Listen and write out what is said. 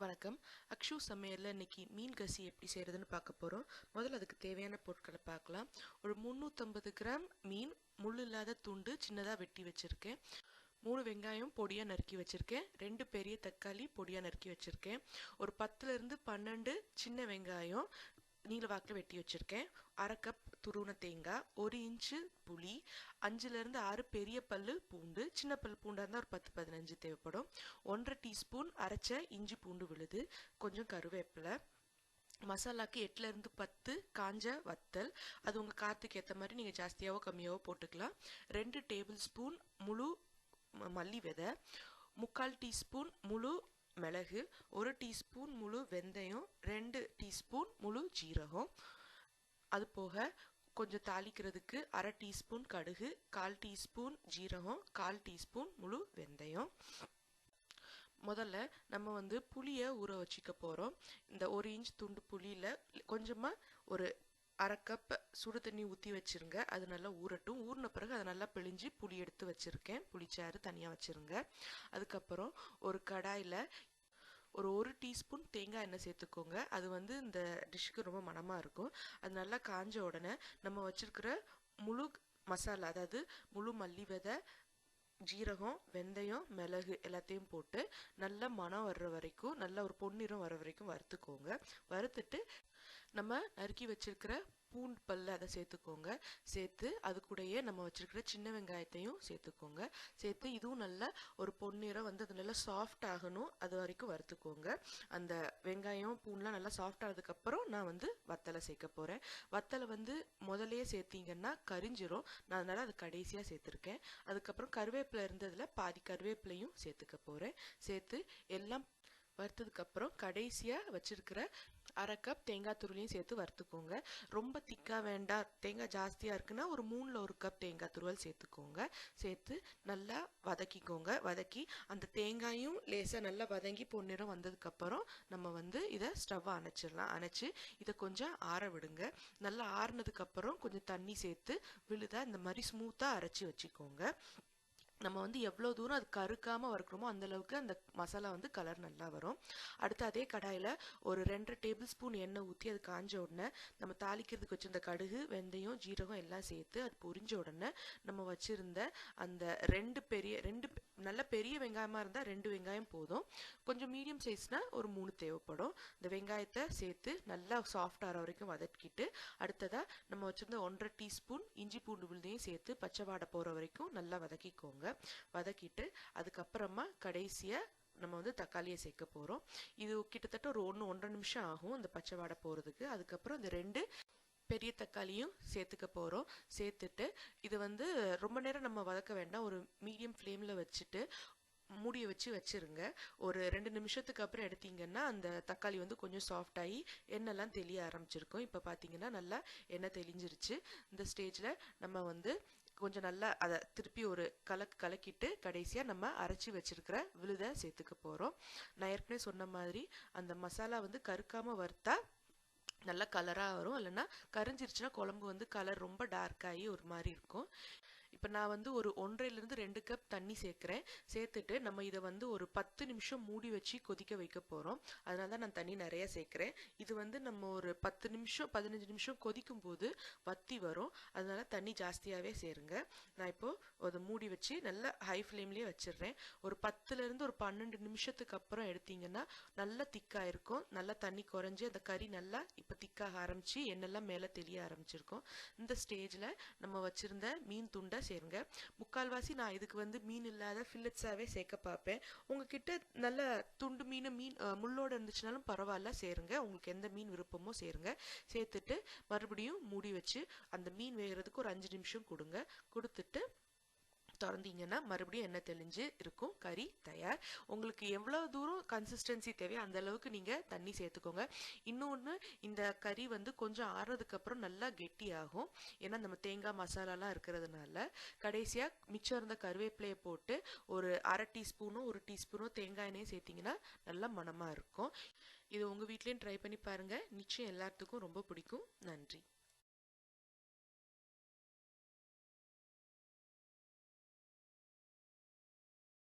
வணக்கம். அக்ஷு சமையல்ல இன்னைக்கு மீன் கசி எப்படி செய்யறதுன்னு பார்க்க போறோம். முதல்ல அதுக்கு தேவையான பொருட்களை பார்க்கலாம். ஒரு 350 கிராம் மீன் முள் இல்லாத துண்டு சின்னதா வெட்டி வச்சிருக்கேன். 3 வெங்காயம் பொடியா நறுக்கி வச்சிருக்கேன். 2 பெரிய தக்காளி பொடியா நறுக்கி வச்சிருக்கேன். ஒரு 10ல இருந்து 12 சின்ன வெங்காயம் நீல வாக்கில் வெட்டி வச்சிருக்கேன். 1/2 கப் துருவன தேங்காய், 1 இன்ச்சு புளி, 5ல இருந்து 6 பெரிய பல்லு பூண்டு, சின்ன பல் பூண்டா இருந்தால் ஒரு 10-15 தேவைப்படும். 1/2 டீஸ்பூன் அரைச்ச இஞ்சி பூண்டு விழுது, கொஞ்சம் கருவேப்பிலை, மசாலாக்கு 8ல இருந்து 10 காஞ்ச வத்தல், அது உங்கள் காரத்துக்கு ஏற்ற மாதிரி நீங்கள் ஜாஸ்தியாவோ கம்மியாவோ போட்டுக்கலாம். 2 டேபிள் ஸ்பூன் முழு மல்லி விதை, 3/4 டீஸ்பூன் முழு மிளகு, 1 டீஸ்பூன் முழு வெந்தயம், 2 டீஸ்பூன் முழு ஜீரகம். அது போக கொஞ்சம் தாளிக்கிறதுக்கு 1/2 டீஸ்பூன் கடுகு, 1/4 டீஸ்பூன் ஜீரகம், 1/4 டீஸ்பூன் முழு வெந்தயம். முதல்ல நம்ம புளியை ஊற வச்சுக்க போகிறோம். இந்த 1 இன்ச் துண்டு புளியில் கொஞ்சமாக ஒரு 1/2 கப் சுடு தண்ணி ஊற்றி வச்சுருங்க. அது நல்லா ஊறட்டும். ஊறின பிறகு அதை நல்லா பிழிஞ்சு புளி எடுத்து வச்சுருக்கேன். புளிச்சாறு தனியாக வச்சுருங்க. அதுக்கப்புறம் ஒரு கடாயில் ஒரு டீஸ்பூன் தேங்காய் எண்ணெய் சேர்த்துக்கோங்க. அது இந்த டிஷ்ஷுக்கு ரொம்ப மணமாக இருக்கும். அது நல்லா காஞ்ச உடனே நம்ம வச்சுருக்கிற முழு மசாலா, அதாவது முழு மல்லி விதை, ஜீரகம், வெந்தயம், மிளகு எல்லாத்தையும் போட்டு நல்லா மணம் வர்ற வரைக்கும், நல்லா ஒரு பொன்னிறம் வர வரைக்கும் வறுத்துக்கோங்க. வறுத்துட்டு நம்ம நறுக்கி வச்சிருக்கிற பூண்டு பல்ல அதை சேர்த்துக்கோங்க. சேர்த்து அது கூடயே நம்ம வச்சிருக்கிற சின்ன வெங்காயத்தையும் சேர்த்துக்கோங்க. சேர்த்து இதுவும் நல்லா ஒரு பொன்னிறம் அது நல்லா சாஃப்ட் ஆகணும். அது வரைக்கும் வறுத்துக்கோங்க. அந்த வெங்காயம் பூண்டுலாம் நல்லா சாஃப்ட் ஆனதுக்கப்புறம் நான் வத்தலை சேர்க்க போகிறேன். வத்தலை முதலே சேர்த்தீங்கன்னா கரிஞ்சிரும். நான் அதனால் அது கடைசியாக சேர்த்துருக்கேன். அதுக்கப்புறம் கருவேப்பிலை இருந்ததில் பாதி கருவேப்பிலையும் சேர்த்துக்க போகிறேன். சேர்த்து எல்லாம் வறுத்ததுக்கப்புறம் கடைசியாக வச்சிருக்கிற 1/2 கப் தேங்காய் துருவலையும் சேர்த்து வறுத்துக்கோங்க. ரொம்ப திக்காக வேண்டாம், தேங்காய் ஜாஸ்தியாக இருக்குன்னா ஒரு 3ல் 1 கப் தேங்காய் துருவல் சேர்த்துக்கோங்க. சேர்த்து நல்லா வதக்கிக்கோங்க. வதக்கி அந்த தேங்காயும் லேசாக நல்லா வதங்கி பொன்னிறம் வந்ததுக்கப்புறம் நம்ம இதை ஸ்டவ்வை அணைச்சிடலாம். அணைச்சி இதை கொஞ்சம் ஆற விடுங்க. நல்லா ஆறுனதுக்கப்புறம் கொஞ்சம் தண்ணி சேர்த்து விழுதா இந்த மாதிரி ஸ்மூத்தாக அரைச்சி வச்சுக்கோங்க. நம்ம எவ்வளோ தூரம் அது கருக்காமல் வறுக்கிறோமோ அந்தளவுக்கு அந்த மசாலா கலர் நல்லா வரும். அடுத்து அதே கடாயில் ஒரு 2 டேபிள் ஸ்பூன் எண்ணெய் ஊற்றி அது காஞ்ச உடனே நம்ம தாளிக்கிறதுக்கு வச்சுருந்த கடுகு, வெந்தயம், ஜீரகம் எல்லாம் சேர்த்து அது பொரிஞ்ச உடனே நம்ம வச்சுருந்த அந்த 2 நல்ல பெரிய வெங்காயமாக இருந்தால் 2 வெங்காயம் போதும். கொஞ்சம் மீடியம் சைஸ்னால் ஒரு 3 தேவைப்படும். இந்த வெங்காயத்தை சேர்த்து நல்லா சாஃப்ட் ஆகிற வரைக்கும் வதக்கிட்டு, அடுத்ததாக நம்ம வச்சுருந்த 1/2 டீஸ்பூன் இஞ்சி பூண்டு விழுதையும் சேர்த்து பச்சை வாடை போகிற வரைக்கும் நல்லா வதக்கிக்கோங்க. வதக்கிட்டு அதுக்கப்புறமா கடைசியாக நம்ம தக்காளியை சேர்க்க போகிறோம். இது கிட்டத்தட்ட ஒரு 1-1.5 நிமிஷம் ஆகும் இந்த பச்சை வாடை போகிறதுக்கு. அதுக்கப்புறம் இந்த 2 பெரிய தக்காளியும் சேர்த்துக்க போகிறோம். சேர்த்துட்டு இது ரொம்ப நேரம் நம்ம வதக்க வேண்டாம். ஒரு மீடியம் ஃப்ளேமில் வச்சுட்டு மூடியை வச்சிருங்க. ஒரு 2 நிமிஷத்துக்கு அப்புறம் எடுத்தீங்கன்னா அந்த தக்காளி கொஞ்சம் சாஃப்ட் ஆகி எண்ணெய்லாம் தெளிய ஆரம்பிச்சிருக்கும். இப்போ பார்த்தீங்கன்னா நல்லா எண்ணெய் தெளிஞ்சிருச்சு. இந்த ஸ்டேஜில் நம்ம கொஞ்சம் நல்லா அதை திருப்பி ஒரு கலக்கிட்டு கடைசியாக நம்ம அரைச்சி வச்சிருக்கிற விழுதை சேர்த்துக்க போகிறோம். நான் ஏற்கனவே சொன்ன மாதிரி அந்த மசாலா கருக்காமல் வறுத்தா நல்லா கலராக வரும். இல்லைன்னா கரிஞ்சிருச்சுன்னா குழம்பு கலர் ரொம்ப டார்க்காகி ஒரு மாதிரி இருக்கும். இப்போ நான் ஒரு 1.5லிருந்து 2 கப் தண்ணி சேர்க்குறேன். சேர்த்துட்டு நம்ம இதை ஒரு 10 நிமிஷம் மூடி வச்சு கொதிக்க வைக்க போகிறோம். அதனால தான் நான் தண்ணி நிறைய சேர்க்குறேன். இது நம்ம ஒரு 10 நிமிஷம் 15 நிமிஷம் கொதிக்கும் போது வத்தி வரும். அதனால தண்ணி ஜாஸ்தியாகவே சேருங்க. நான் இப்போது அதை மூடி வச்சு நல்லா ஹை ஃப்ளேம்லேயே வச்சிடுறேன். ஒரு 10லிருந்து ஒரு 12 நிமிஷத்துக்கு அப்புறம் எடுத்தீங்கன்னா நல்லா திக்காக இருக்கும். நல்லா தண்ணி குறைஞ்சி அந்த கறி நல்லா இப்போ திக்காக ஆரம்பித்து எண்ணெல்லாம் மேலே தெளிய ஆரம்பிச்சிருக்கும். இந்த ஸ்டேஜில் நம்ம வச்சுருந்த மீன் துண்டை சேருங்க. முக்கால்வாசி நான் இதுக்கு மீன் இல்லாத ஃபில்லட்ஸாகவே சேர்க்க பார்ப்பேன். உங்ககிட்ட நல்ல துண்டு மீன் முள்ளோடு இருந்துச்சுனாலும் பரவாயில்ல, சேருங்க. உங்களுக்கு எந்த மீன் விருப்பமோ சேருங்க. சேர்த்துட்டு மறுபடியும் மூடி வச்சு அந்த மீன் வேகிறதுக்கு ஒரு 5 நிமிஷம் கொடுத்துட்டு திறந்தீங்கன்னா மறுபடியும் எண்ணெய் தெளிஞ்சு இருக்கும். கறி தயார். உங்களுக்கு எவ்வளோ தூரம் கன்சிஸ்டன்சி தேவையோ அந்த அளவுக்கு நீங்கள் தண்ணி சேர்த்துக்கோங்க. இன்னொன்று, இந்த கறி கொஞ்சம் ஆறுறதுக்கு அப்புறம் நல்லா கெட்டியாகும். ஏன்னா நம்ம தேங்காய் மசாலாலாம் இருக்கிறதுனால. கடைசியாக மிச்சம் இருந்த கருவேப்பிலையை போட்டு ஒரு 1/2 டீஸ்பூனோ 1 டீஸ்பூனோ தேங்காய் எண்ணெயும் சேர்த்திங்கன்னா நல்லா மணமாக இருக்கும். இது உங்கள் வீட்லேயும் ட்ரை பண்ணி பாருங்கள். நிச்சயம் எல்லாத்துக்கும் ரொம்ப பிடிக்கும். நன்றி.